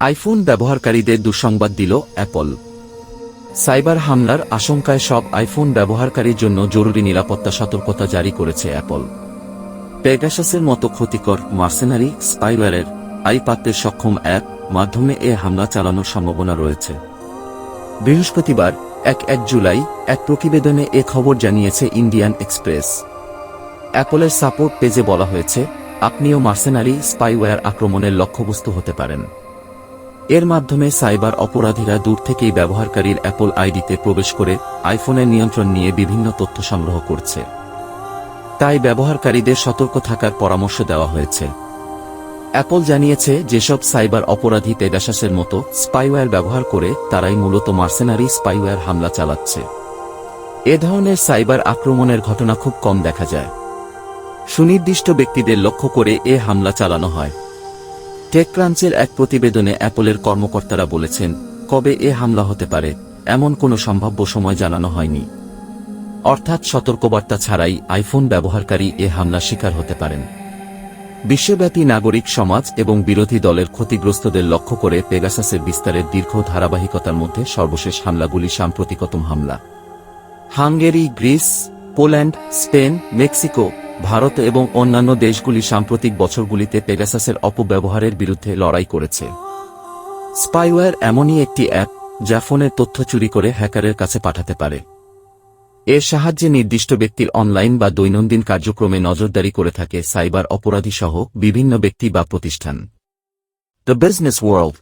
IPhone ব্যবহারকারীদের দুঃসংবাদ দিল অ্যাপল। সাইবার হামলার আশঙ্কায় সব আইফোন ব্যবহারকারীর জন্য জরুরি নিরাপত্তা সতর্কতা জারি করেছে অ্যাপল। পেগাসাসের মতো ক্ষতিকর মার্সেনারি স্পাইওয়্যারের আইপাতের সক্ষম অ্যাপ মাধ্যমে এ হামলা চালানোর সম্ভাবনা রয়েছে। বৃহস্পতিবার ১ জুলাই এক প্রতিবেদনে এ খবর জানিয়েছে ইন্ডিয়ান এক্সপ্রেস। অ্যাপলের সাপোর্ট পেজে বলা হয়েছে, আপনিও মার্সেনারি স্পাইওয়্যার আক্রমণের লক্ষ্যবস্তু হতে পারেন। এর মাধ্যমে সাইবার অপরাধীরা দূর থেকেই ব্যবহারকারীর অ্যাপল আইডিতে প্রবেশ করে আইফোনের নিয়ন্ত্রণ নিয়ে বিভিন্ন তথ্য সংগ্রহ করছে। তাই ব্যবহারকারীদের সতর্ক থাকার পরামর্শ দেওয়া হয়েছে। অ্যাপল জানিয়েছে, যেসব সাইবার অপরাধী পেগাসাসের মতো স্পাইওয়্যার ব্যবহার করে তারাই মূলত মার্সেনারি স্পাইওয়্যার হামলা চালাচ্ছে। এ ধরনের সাইবার আক্রমণের ঘটনা খুব কম দেখা যায়। সুনির্দিষ্ট ব্যক্তিদের লক্ষ্য করে এ হামলা চালানো হয়। টেকক্রাঞ্চের এক প্রতিবেদনে অ্যাপলের কর্মকর্তারা বলেছেন, কবে এ হামলা হতে পারে এমন কোনো সম্ভাব্য সময় জানানো হয়নি। অর্থাৎ সতর্কবার্তা ছাড়াই আইফোন ব্যবহারকারী এ হামলার শিকার হতে পারেন। বিশ্বব্যাপী নাগরিক সমাজ এবং বিরোধী দলের ক্ষতিগ্রস্তদের লক্ষ্য করে পেগাসাসের বিস্তারের দীর্ঘ ধারাবাহিকতার মধ্যে সর্বশেষ হামলাগুলি সাম্প্রতিকতম হামলা। Hungary, Greece, Poland, Spain, Mexico, Bharat এবং অন্যান্য দেশগুলি সাম্প্রতিক বছরগুলিতে পেগাসাসের অপব্যবহারের বিরুদ্ধে লড়াই করেছে। স্পাইওয়্যার এমনই একটি অ্যাপ যা ফোনের তথ্য চুরি করে হ্যাকারের কাছে পাঠাতে পারে। এর সাহায্যে নির্দিষ্ট ব্যক্তির অনলাইন বা দৈনন্দিন কার্যক্রমে নজরদারি করে থাকে সাইবার অপরাধী সহ বিভিন্ন ব্যক্তি বা প্রতিষ্ঠান। The business world.